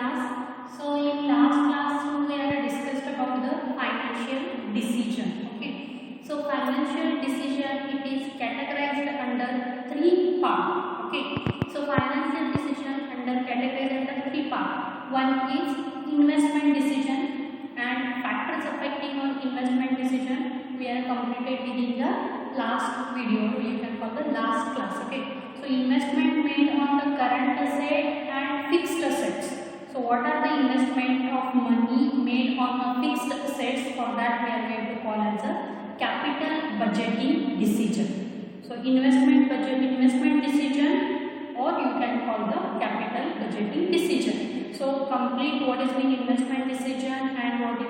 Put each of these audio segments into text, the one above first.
class. So in last class we have discussed about the financial decision. Okay. So financial decision, it is categorized under three parts. Okay. So financial decision under categorized under three parts. One is investment decision and factors affecting on investment decision. We are completed within the last video. You can call the last class. Okay. So investment made on the current asset and fixed assets. So what are the investment of money made on a fixed assets? For that we are going to call as a capital budgeting decision. So investment decision, or you can call the capital budgeting decision. So complete what is mean investment decision and what is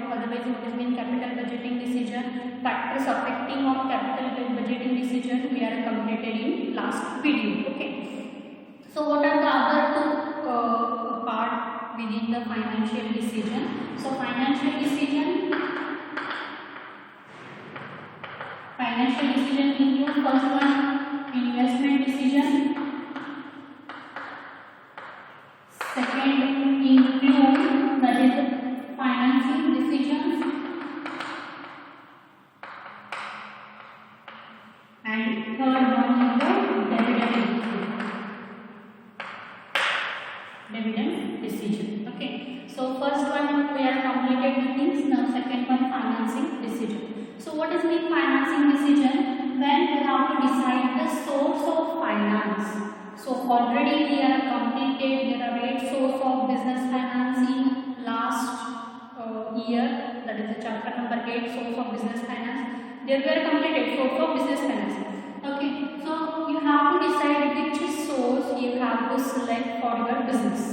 mean capital budgeting decision, factors affecting on capital budgeting decision we are completed in last video. Okay. So what are the other two part within the financial decision? So financial decision include first one investment decision, second include that is financing decisions, and third one is the dividend decision. Okay. So first one we are completed with this. Now second one financing decision. So what is the financing decision? When we have to decide the source of finance. So already we are completed. There are 8 sources of business finance in last year. That is the chapter number 8, source of business finance. There we are completed source of business finance. Okay. So you have to decide which source you have to select for your business.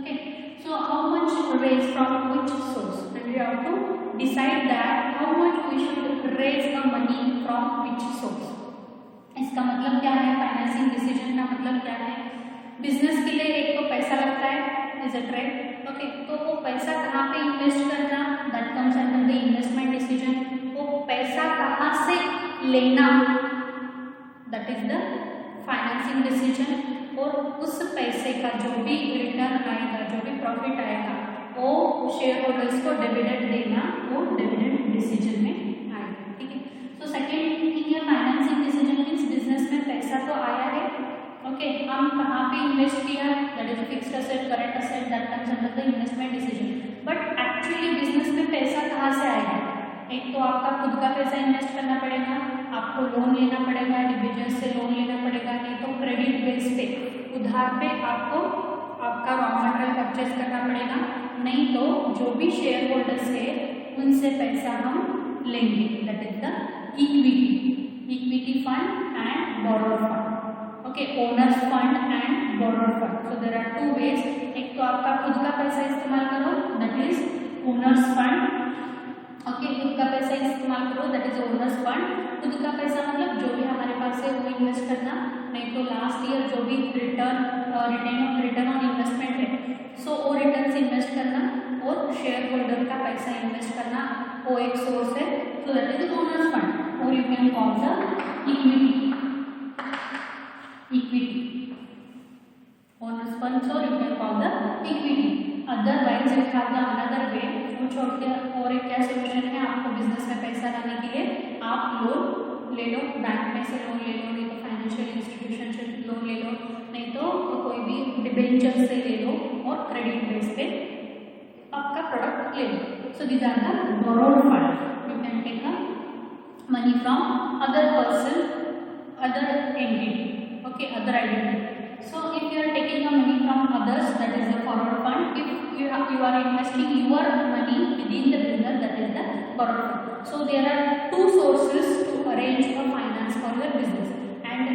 Okay. So how much raise from which source? And you have to decide that how much we should raise the money from which source. इसका मतलब क्या है? Financing decision का मतलब क्या है? Business के लिए एक तो पैसा लगता है, इज इट राइट? ओके. तो वो पैसा कहाँ पे इन्वेस्ट करना, that comes under the investment decision. वो पैसा कहाँ से लेना, that is the financing decision. और उस पैसे का जो भी रिटर्न आएगा, जो भी प्रॉफिट आएगा, वो शेयर होल्डर्स को डिविडेंड देना, वो डिविडेंड डिसीजन में आएगा. ठीक है. तो सेकेंड थिंग है फाइनेंसिंग डिसीजन मीन्स बिजनेस में पैसा तो आया है. ओके. हम कहाँ पे इन्वेस्ट किया, that is fixed asset, current asset, that comes under the investment decision. But actually business में पैसा कहाँ से आएगा? एक तो आपका खुद का पैसा इन्वेस्ट करना पड़ेगा, आपको लोन लेना पड़ेगा, इंडिविजुअल से लोन लेना पड़ेगा, नहीं तो क्रेडिट बेस पे उधार पे आपको आपका रॉ मटेरियल परचेज करना पड़ेगा, नहीं तो जो भी शेयर होल्डर्स है उनसे पैसा हम लेंगे. That is the equity fund and borrowed fund. Okay. Owners fund and borrowed fund. So there are two ways. एक तो आपका खुद का पैसा इस्तेमाल करो, that is owners fund. Okay. खुद का पैसा इस्तेमाल करो, दैट इज ओनर्स फंड. खुद का पैसा मतलब जो भी हमारे पास है वो इन्वेस्ट करना, नहीं तो लास्ट ईयर जो भी रिटर्न ऑन इन्वेस्टमेंट है, सो वो रिटर्न से इन्वेस्ट करना, और शेयर होल्डर का पैसा इन्वेस्ट करना, वो एक सोर्स है. So that is owners fund. और you can call the equity owners fund, और you can call the equity. Otherwise you have the another way. कुछ और एक क्या सोल्यूशन है आपको बिजनेस में पैसा लाने के लिए? आप लोन ले लो, बैंक में से लोन ले लो, नहीं तो फाइनेंशियल इंस्टीट्यूशन से लोन ले लो, नहीं तो कोई भी डिबेंचर से ले लो, और क्रेडिट बेस पे आपका प्रोडक्ट ले लो. So these are the borrowed fund. You can take money from other person, other entity. Okay. Other identity. So if you are taking the money from others, that is the forward fund. If you are investing your money within the business, that is the forward fund. So there are two sources to arrange a finance for your business, and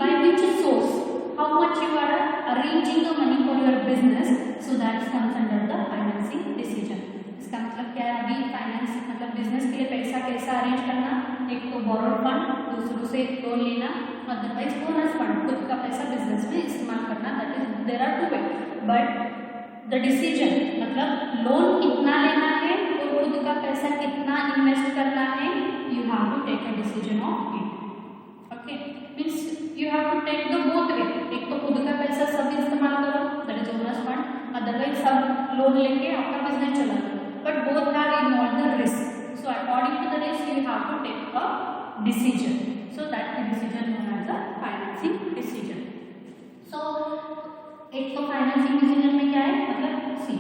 by which source, how much you are arranging the money for your business, so that comes under the financing decision. इसका मतलब क्या है? अभी finance मतलब business के लिए पैसा कैसा अरेंज करना, एक तो बोरोड फंड, दूसरों से लोन लेना, अदरवाइज ओनर्स फंड, खुद का पैसा बिजनेस में इस्तेमाल करना. That is there are two way. But the decision मतलब लोन कितना लेना है और खुद का पैसा कितना इन्वेस्ट करना है, you have to take a decision of it. Okay. Means you have to take the both way. एक तो खुद का पैसा सब इस्तेमाल करो, that is owners fund, otherwise सब लोन लेके आपका बिजनेस चला जाए, but both have involve the risk. So according to the risk you have to take a decision. So that the decision known as a financing decision. So एक तो financing decision में क्या है, मतलब सी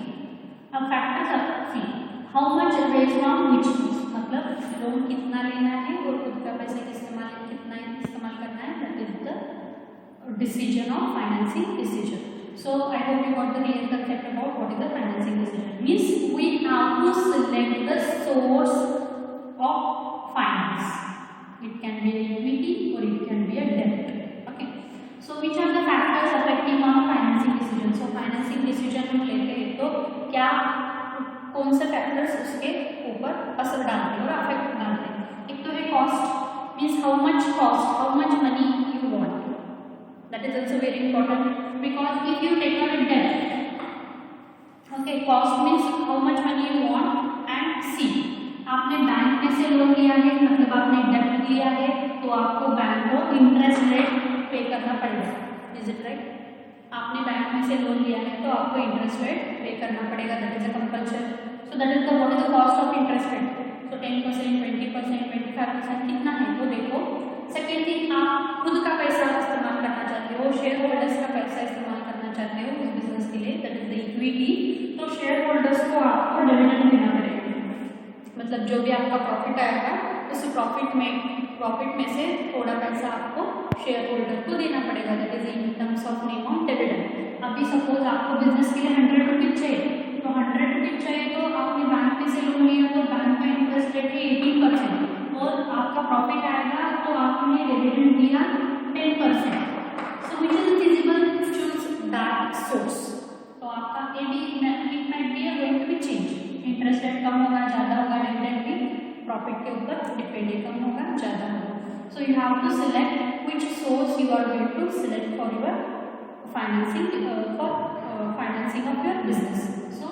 अब factors of see how much raise from which, मतलब loan कितना लेना है और खुद का पैसे कितना इस्तेमाल करना है. That is the decision of financing decision. So I hope you got the real concept about what is the financing decision. Means we have to select the source of finance. It can be an equity or it can be a debt. Okay. So which are the factors affecting on financing decision? So financing decision हम लेते हैं तो क्या कौन से factors उसके ऊपर असर डालते हैं और अफेक्ट डालते हैं. एक तो है cost. Means how much cost, how much money you want. That is also very important because if you take out a debt, okay, cost means how much money you want and see आपने bank में से loan लिया है, मतलब आपने date लिया है तो आपको बैंक को इंटरेस्ट रेट पे करना पड़ेगा. Is it right? आपने बैंक में से लोन लिया है तो आपको इंटरेस्ट रेट पे करना पड़ेगा. That is a compulsion. So that is the what is the cost of interest rate. सो 10%, 20%, 25% कितना है वो देखो. सेकेंड थिंग, आप खुद का पैसा इस्तेमाल करना चाहते हो, शेयर होल्डर्स का पैसा इस्तेमाल करना चाहते हो उस बिजनेस के लिए, दैट इज द इक्विटी. तो शेयर होल्डर्स को आपको डिविडेंड देना पड़ेगा. मतलब जो भी आपका प्रॉफिट आएगा उस प्रॉफिट में से थोड़ा पैसा आपको शेयर होल्डर को देना पड़ेगा. That is in terms of name of dividend. अभी सपोज आपको बिजनेस के लिए 100 रुपीज चाहिए, तो 100 रुपीज चाहिए तो आपने बैंक में से लोन लिया तो बैंक का इंटरेस्ट रेट है 18% और आपका प्रॉफिट आएगा तो आपने डिविडेंड दिया 10%. So which is feasible, choose that source. तो आपका A B it might be going to be change. Interest rate कम होगा, ज़्यादा होगा, डिविडेंड भी प्रॉफिट के ऊपर डिपेंड है, कम होगा, ज़्यादा होगा. So you have to select which source you are going to select for your financing of your business. So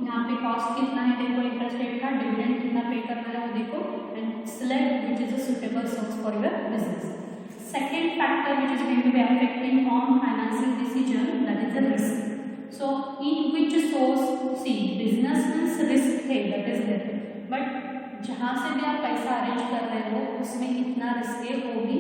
यहाँ पे कॉस्ट कितना है देखो, इंटरेस्ट रेट का, डिविडेंड कितना पे करना है वो देखो, and select which is a suitable source for your business. Second factor which is going to be affecting on financing decision, that is the risk. So in which source, see business means risk है, that is there, but जहाँ से भी आप पैसा arrange कर रहे हो उसमें कितना रिस्क है वो भी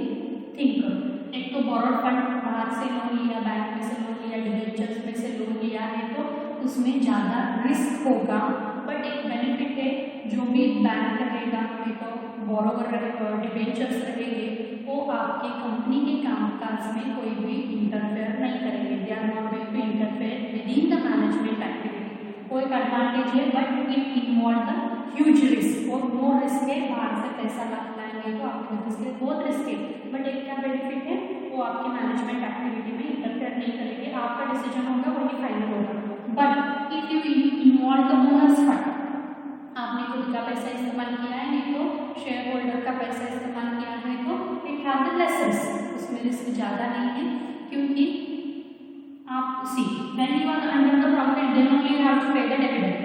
थिंक करो. एक तो बोरोड फंड, बाहर से लोन लिया, बैंक में से लोन लिया, डिबेंचर्स में से लोन लिया है तो उसमें ज़्यादा रिस्क होगा. बट एक बेनिफिट है, जो भी बैंक रहेगा नहीं तो बोरोवर रहेगा, डिबेंचर्स रहेंगे, वो आपकी कंपनी के कामकाज में कोई भी इंटरफेयर नहीं करेंगे. They are not going to interfere with in the management activity. वो एक एडवांटेज है, but it involve the huge risk. और मोर रिस्क है, बाहर से पैसा लाएंगे तो आपके बिजनेस के लिए बहुत रिस्क है. बट एक क्या बेनिफिट है, वो आपके मैनेजमेंट एक्टिविटी में इंटरफेयर नहीं करेंगे. आपका डिसीजन होगा वही फाइनल होगा. But if you involve the owner's fund, आपने खुद का पैसा इस्तेमाल किया है नहीं तो शेयर होल्डर का पैसा इस्तेमाल किया है तो it have the less risk. उसमें रिस्क ज़्यादा नहीं है क्योंकि आप see when you are under the profit then only you have to pay the dividend.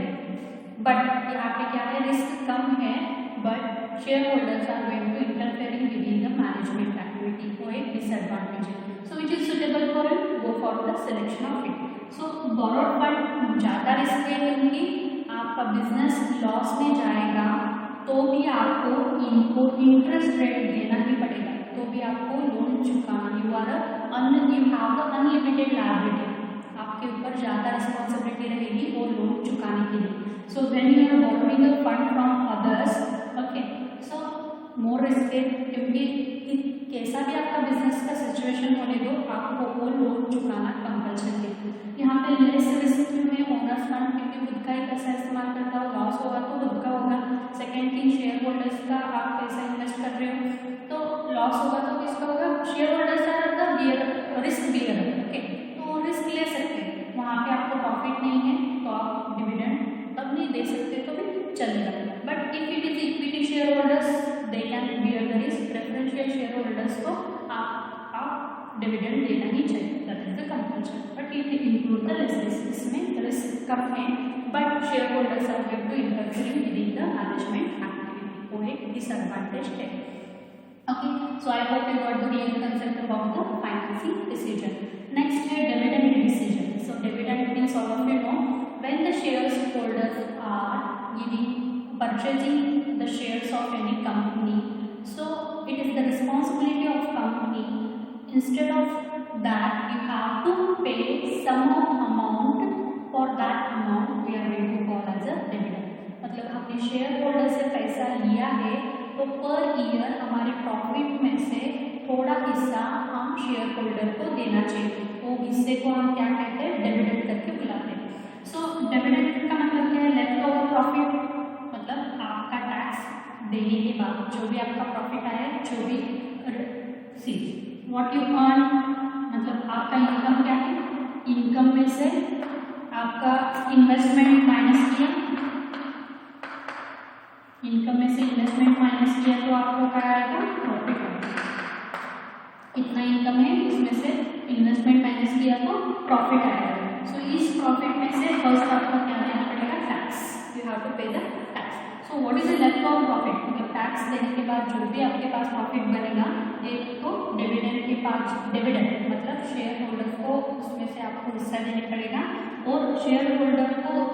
But यहाँ पे क्या है, रिस्क कम है but share holders are going to interfering with in the management activity. वो एक डिसएडवांटेज है. So which is suitable for you, go for the selection of it. So borrowed fund ज़्यादा रिस्क है क्योंकि आपका बिजनेस लॉस में जाएगा तो भी आपको इनको इंटरेस्ट रेट देना ही पड़ेगा, तो भी आपको लोन चुकाना. You have the unlimited liability. आपके ऊपर ज़्यादा रिस्पॉन्सिबिलिटी रहेगी वो लोन चुकाने के लिए. So when you are borrowing a fund from others, okay, so more risk है क्योंकि कैसा भी आपका बिजनेस का सिचुएशन होने दो आपको वो लोन चुकाना कंपल्सन है. यहाँ पे लेस रिस्क में ओनर्स फंड क्योंकि खुद का ही पैसा इस्तेमाल करता हो, लॉस होगा तो खुद का होगा. सेकेंड थिंग, शेयर होल्डर्स का आप पैसा इन्वेस्ट कर रहे हो तो लॉस होगा तो किसका होगा, शेयर होल्डर्स का रिस्क बियर. ओके, तो रिस्क ले सकते हैं. वहाँ पे आपको प्रॉफिट नहीं है तो आप डिविडेंड तब नहीं दे सकते तो भी चलेगा. But if it is equity share holders they can bear the risk. Preferential share holders को आप डिविडेंड देना ही चाहिए, that is the compulsion. But it include the risk. इसमें रिस्क कम है but share holders are going to interfere with in the management activity. वो एक डिसएडवांटेज है. Okay, so I hope you got the real concept about the financing decision. Next है dividend decision. So dividend means all of you know when the shares holders are purchasing the shares of any company, so it is the responsibility of company, instead of that you have to pay some amount, for that amount we are going to call as a dividend. मतलब हमने share holder से पैसा लिया है तो per year हमारे profit में से थोड़ा हिस्सा हम शेयर होल्डर को देना चाहिए, वो हिस्से को हम क्या कहते हैं, डिविडेंड करके बुलाते हैं। सो डिविडेंड का मतलब क्या है, लेफ्ट ओवर प्रॉफिट, मतलब आपका टैक्स देने के बाद जो भी आपका प्रॉफिट आया, जो भी सी व्हाट यू अर्न, मतलब आपका इनकम क्या है, इनकम में से आपका इन्वेस्टमेंट माइनस किया, इनकम में से इन्वेस्टमेंट माइनस किया तो आपको क्या आएगा, प्रॉफिट आएगा। कितना इनकम है उसमें से इन्वेस्टमेंट माइनस किया तो प्रॉफिट आएगा। सो इस प्रॉफिट में से फर्स्ट आपको क्या देना पड़ेगा, tax, you have to pay the tax. So what is the left over profit, मतलब टैक्स देने के बाद जो भी आपके पास प्रॉफिट बनेगा, एक तो डिविडेंड के पास, डिविडेंड मतलब शेयर होल्डर को उसमें से आपको हिस्सा देना पड़ेगा, और शेयर होल्डर को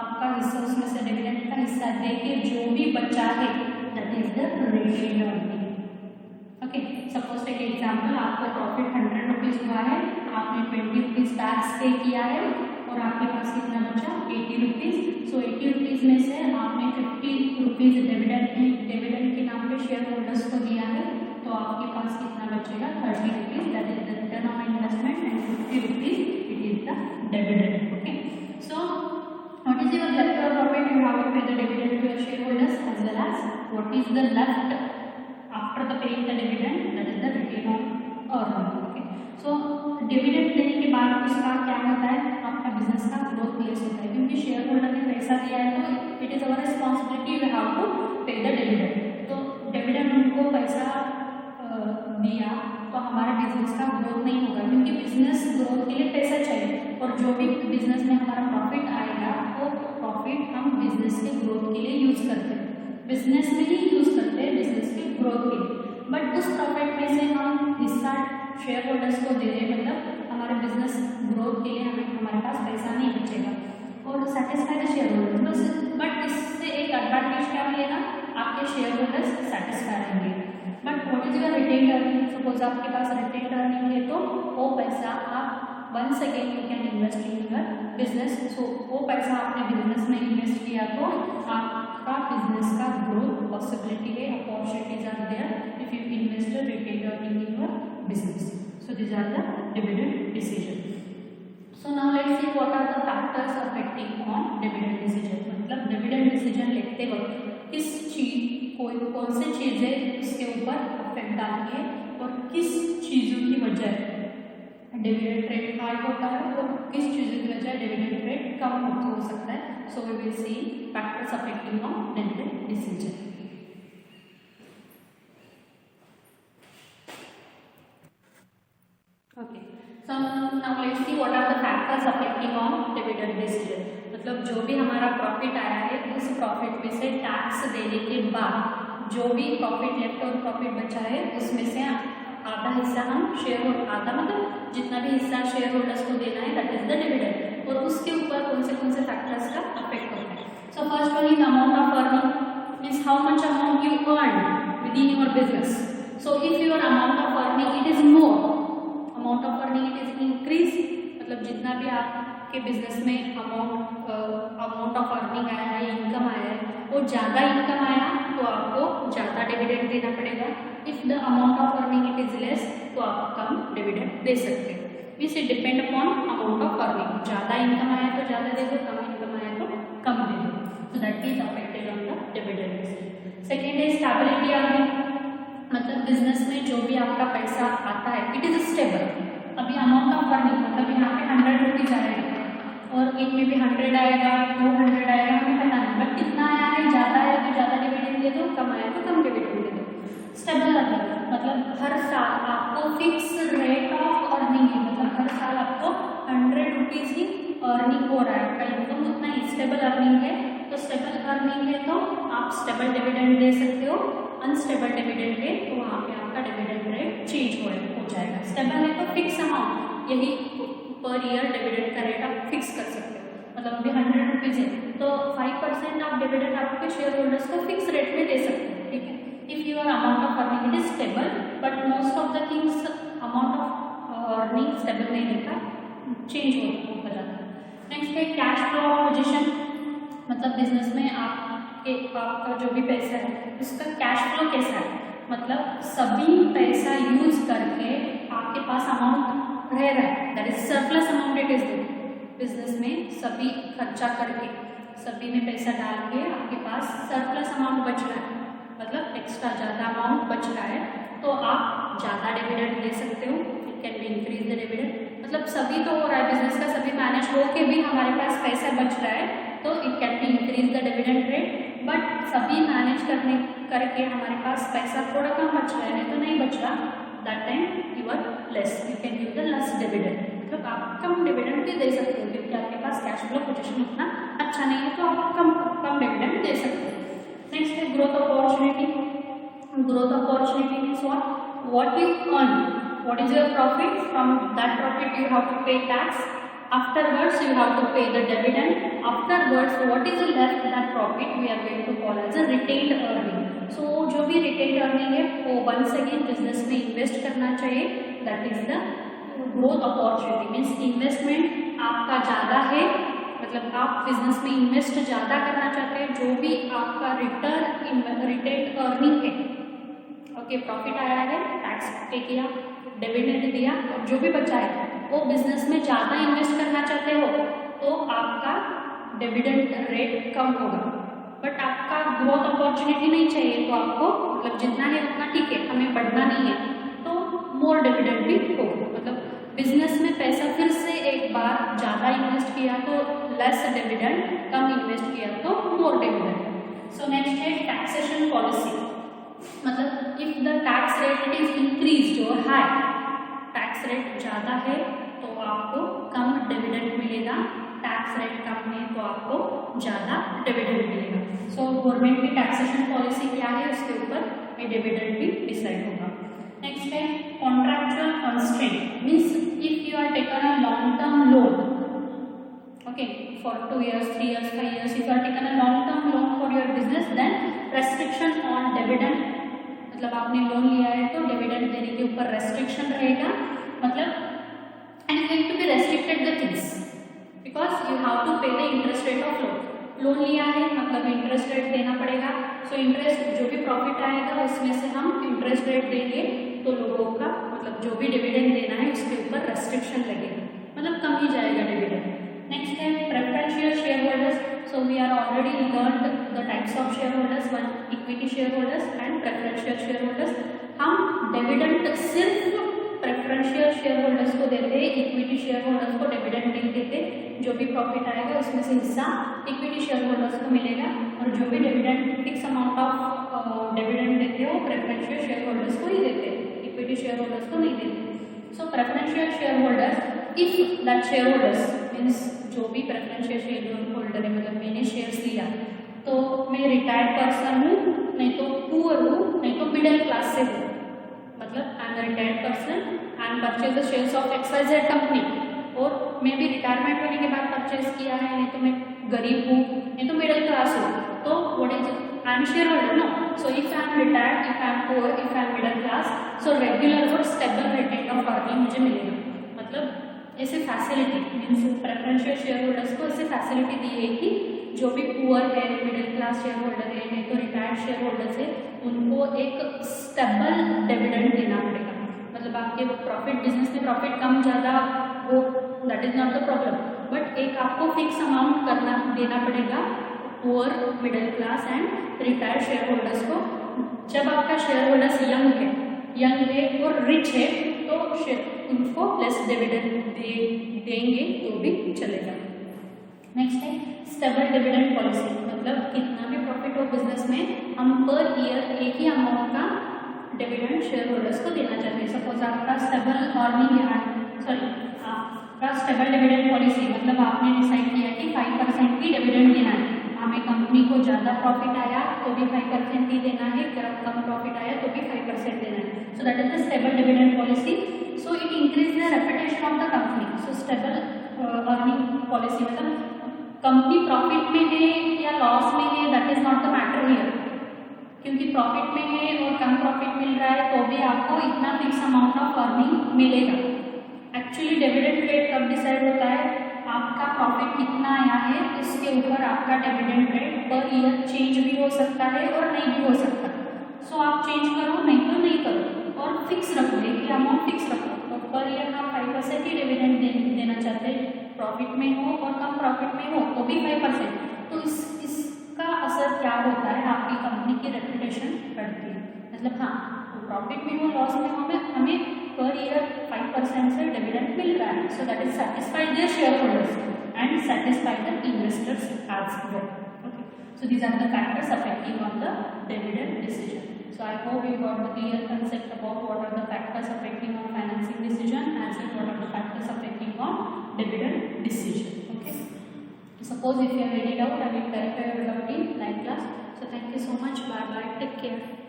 आपका हिस्सा उसमें से डिविडेंड का हिस्सा देके जो भी बचा है that is the retain earning. Okay, suppose take example, आपका प्रॉफिट 100 रुपीज़ हुआ है, आपने 20 रुपीज़ टैक्स पे किया है और आपके पास कितना बचा, 80 रुपीज़। सो 80 रुपीज़ में से आपने 50 रुपीज़ डिविडेंड के नाम पे शेयर होल्डर्स को दिया है, तो आपके पास कितना बचेगा, 30 rupees, that is the return on investment, and 50 rupees it is the dividend. Okay, so what is your leftover profit, you have to pay the dividend to your shareholders, as well as what is the left after the paying the dividend, that is the return on earning. Okay, so dividend देने के बाद उसका क्या होता है, आपका business का growth place होता है, क्योंकि शेयर होल्डर ने पैसा दिया है तो it is our responsibility, we have to pay the dividend. तो डिविडेंड उनको पैसा दिया तो हमारे बिजनेस का ग्रोथ नहीं होगा, क्योंकि बिजनेस ग्रोथ के लिए पैसा चाहिए, और जो भी बिजनेस में हमारा प्रॉफिट आएगा वो प्रॉफिट हम बिजनेस के ग्रोथ के लिए यूज करते हैं, बिजनेस में ही यूज करते हैं, बिजनेस के ग्रोथ के लिए। बट उस प्रॉफिट में से हम हिस्सा शेयर होल्डर्स को दे दें, मतलब हमारे बिजनेस ग्रोथ के लिए हमारे पास पैसा नहीं बचेगा, और सेटिस्फाइड शेयर होल्डर्स। बट इससे एक एडवांटेज क्या मिलेगा, आपके शेयर होल्डर्स सेटिस्फाइड होंगे। But what is your retain earning, suppose आपके पास रिटेन अर्निंग है तो वो पैसा आप once again you can invest in your business. So वो पैसा आपने बिजनेस में इन्वेस्ट किया तो आपका बिजनेस का ग्रोथ पॉसिबिलिटी है, opportunities are there if you invest retain earning in your business. So this are the dividend decision. So now let's see what are the factors affecting on dividend decision, मतलब dividend decision लेते वक्त किस चीज कौन से चीज़ें इसके ऊपर अफेक्ट डालती है, और किस चीज़ों की वजह डिविडेंड रेट हाई होता है और किस चीज़ों की वजह डिविडेंड रेट कम हो सकता है। So we will see factors affecting on dividend decision. Okay, so now let's see what are the factors affecting on dividend decision, मतलब जो भी हमारा प्रॉफिट आया है उस प्रॉफिट में से टैक्स देने के बाद जो भी प्रॉफिट लेफ्ट और प्रॉफिट बचा है उसमें से आधा हिस्सा हम शेयर होल्डर, आधा मतलब जितना भी हिस्सा शेयर होल्डर्स को देना है दैट इज द डिविडेंड, और उसके ऊपर कौन से फैक्टर्स का अफेक्ट होता है। So first one is amount of earning, means how much amount you earn with in your business. So if your amount of earning it is more, amount of earning it is increase, मतलब जितना भी आपके business में amount of earning आया है, income आया है, वो ज़्यादा इनकम आया तो आपको ज़्यादा डिविडेंड देना पड़ेगा। If the amount of earning it is less तो आप कम डिविडेंड दे सकते हैं। Means it depend upon amount of earning, ज़्यादा इनकम आया तो ज़्यादा दे दो, कम इनकम आया तो कम दे दो। सो that is affected on the dividend. Second है स्टेबिलिटी अर्निंग, मतलब बिजनेस में जो भी आपका पैसा आता है इट इज स्टेबल। अभी अमाउंट ऑफ अर्निंग मतलब यहाँ पे 100 रुपीज़ आएगा और इनमें भी 100 आएगा, 200 आएगा, हमें पता नहीं, बट कितना आया है, ज़्यादा है तो ज़्यादा डिविडेंड दे दो, कम आया तो कम डिविडेंड दे दो। स्टेबल अर्निंग मतलब हर साल आपको फिक्स रेट ऑफ अर्निंग है, मतलब हर साल आपको 100 रुपीज़ ही अर्निंग हो रहा है, आपका इनकम उतना ही। स्टेबल अर्निंग है तो स्टेबल अर्निंग है तो आप स्टेबल डिविडेंड दे सकते हो, अनस्टेबल डिविडेंड है तो वहाँ पे आपका डिविडेंड रेट चेंज हो जाएगा। स्टेबल है तो फिक्स अमाउंट, यही पर ईयर डिविडेंड का रेट आप फिक्स कर सकते हो, मतलब अभी 100 रुपीज़ है तो 5% आप डिविडेंड आपके शेयर होल्डर्स को फिक्स रेट में दे सकते हैं, ठीक है। If your amount of earning it is stable, but most of the things amount of earning stable नहीं रहता, चेंज हो जाता है। नेक्स्ट है कैश फ्लो पोजीशन, मतलब बिजनेस में आपका जो भी पैसा है उसका कैश फ्लो कैसा है, मतलब सभी पैसा यूज करके आपके पास अमाउंट रह रहा है, that is surplus amount it is there. Business में सभी खर्चा करके सभी ने पैसा डाल के आपके पास सरप्लस अमाउंट बच रहा है, मतलब एक्स्ट्रा ज़्यादा अमाउंट बच रहा है, तो आप ज़्यादा डिविडेंड ले सकते हो, it can be increase the dividend. मतलब सभी तो हो रहा है बिजनेस का, सभी मैनेज हो के भी हमारे पास पैसा बच रहा है तो it can be increase the dividend rate, but सभी मैनेज करके हमारे पास पैसा थोड़ा कम बच रहा है, नहीं तो नहीं बच रहा, that time you are less, you can give the less dividend, मतलब आप कम डिविडेंड भी दे सकते हो क्योंकि आपके पास कैश फ्लो पोजीशन उतना अच्छा नहीं है तो आप कम डिविडेंड दे सकते हो। नेक्स्ट है growth opportunity. Growth opportunity means what you earn, what is your profit, from that profit you have to pay tax, afterwards you have to pay the dividend, afterwards what is left that profit we are going to call as a retained earning। so जो भी retained earning है वो once again business में invest करना चाहिए, that is the growth opportunity, means investment आपका ज़्यादा है, मतलब आप बिजनेस में इन्वेस्ट ज़्यादा करना चाहते हैं, जो भी आपका रिटेन अर्निंग है, ओके प्रॉफिट आया है, टैक्स पे किया, डिविडेंड दिया, और जो भी बचा है वो बिजनेस में ज़्यादा इन्वेस्ट करना चाहते हो तो आपका डिविडेंड रेट कम होगा, बट आपका ग्रोथ अपॉर्चुनिटी नहीं चाहिए तो आपको मतलब जितना है उतना ठीक है, हमें बढ़ना नहीं है तो मोर डिविडेंड भी होगा, मतलब बिजनेस में पैसा फिर से एक बार ज़्यादा इन्वेस्ट किया तो लेस डिविडेंड, कम इन्वेस्ट किया तो मोर डिविडेंड। सो नेक्स्ट है टैक्सेशन पॉलिसी, मतलब if the tax rate is increased और हाई, टैक्स रेट ज़्यादा है तो आपको कम डिविडेंड मिलेगा, टैक्स रेट कम है तो आपको ज़्यादा डिविडेंड मिलेगा। सो गवर्नमेंट की टैक्सेशन पॉलिसी क्या है उसके ऊपर ये डिविडेंड भी डिसाइड होगा। नेक्स्ट है contractual constraint, means if you are taken a long term loan, okay, for 2 years, 3 years, 5 years, if you are taken a long term loan for your business, then restriction on dividend, मतलब आपने loan लिया है तो dividend देने के ऊपर restriction रहेगा, मतलब and going to be restricted the things because you have to pay the interest rate of loan, loan लिया है मतलब इंटरेस्ट रेट देना पड़ेगा, सो इंटरेस्ट जो भी प्रॉफिट आएगा उसमें से हम इंटरेस्ट रेट देंगे तो लोगों का मतलब जो भी डिविडेंड देना है उसके ऊपर रेस्ट्रिक्शन लगेगा, मतलब कम ही जाएगा डिविडेंड। नेक्स्ट है preferential share holders, so we are already learned the types of share holders, one equity share holders and preferential share holders. हम डिविडेंड सिर्फ प्रेफरेंशियल शेयर होल्डर्स को देते हैं, इक्विटी शेयर होल्डर्स को डिविडेंड नहीं देते, जो भी प्रॉफिट आएगा उसमें से हिस्सा इक्विटी शेयर होल्डर्स को मिलेगा और जो भी dividend fix amount of dividend देते हो प्रेफरेंशियल शेयर होल्डर्स को ही देते हैं, इक्विटी शेयर होल्डर्स को नहीं देते। So preferential share holders if that share holders means जो भी प्रेफरेंशियल शेयर होल्डर है, मतलब मैंने शेयर्स लिया तो मैं रिटायर्ड पर्सन हूँ, नहीं तो पुअर हूँ, नहीं तो मिडिल क्लास से हूँ, मतलब आई am retired person and purchase the shares of XYZ company, और मैं भी रिटायरमेंट होने के बाद परचेज किया है, नहीं तो मैं गरीब हूँ, नहीं तो मिडिल क्लास हूँ, तो what is I am share holder no, so if I am retired, if I am poor, if I am middle class, so regular और स्टेबल रिटेन ऑफ अर्निंग मुझे मिलेगा, मतलब ऐसे facility means preferential share holders को ऐसे facility दी है कि जो भी पुअर है, मिडिल क्लास शेयर होल्डर है, नहीं तो रिटायर्ड शेयर होल्डर्स है, उनको एक स्टेबल डिविडेंड देना पड़ेगा, मतलब आपके प्रॉफिट बिजनेस में प्रॉफिट कम ज़्यादा हो that is not the problem, but एक आपको फिक्स अमाउंट देना पड़ेगा poor, middle class and retired share holders को। जब आपका शेयर होल्डर्स यंग है और रिच है तो उनको प्लस डिविडेंड देंगे तो भी चलेगा। नेक्स्ट है स्टेबल डिविडेंड पॉलिसी, मतलब कितना भी प्रॉफिट हो बिजनेस में हम पर ईयर एक ही अमाउंट का डिविडेंड शेयर होल्डर्स को देना चाहते हैं। सपोज आपका स्टेबल स्टेबल डिविडेंड पॉलिसी, मतलब आपने डिसाइड किया कि 5% की डिविडेंड देना है, हमें कंपनी को ज़्यादा प्रॉफिट आया तो भी 5% ही देना है, कम प्रॉफिट आया तो भी 5% देना है, so that is the stable dividend policy. So it increase the reputation of the company, so stable earning policy मतलब कंपनी प्रॉफिट में है या लॉस में है, that is not the matter here, क्योंकि प्रॉफिट में है और कम प्रॉफिट मिल रहा है तो भी आपको इतना फिक्स अमाउंट ऑफ अर्निंग मिलेगा। एक्चुअली डिविडेंड रेट कब डिसाइड होता है, आपका प्रॉफिट कितना आया है इसके ऊपर आपका dividend rate per year change भी हो सकता है और नहीं भी हो सकता। सो आप चेंज करो, नहीं तो नहीं करो, और फिक्स रखो, एक अमाउंट फिक्स रखो। तो पर ईयर आप 5% ही डिविडेंड देना चाहते हैं, प्रॉफिट में हो और कम प्रॉफिट में हो तो भी 5%। तो इसका असर क्या होता है, आपकी कंपनी की रेपुटेशन बढ़ती है। मतलब हाँ, प्रॉफिट में हो लॉस में हो हमें पर ईयर 5% से डिविडेंड मिल रहा है, so that is satisfied their share holders and satisfied the investors as well. Okay, so these are the factors affecting on the dividend decision. So I hope you got the clear concept about what are the factors affecting on financing decision as well what are the factors affecting on dividend decision. Okay. Suppose if you have any doubt, I will clarify your doubt in live class. So thank you so much. Bye bye. Take care.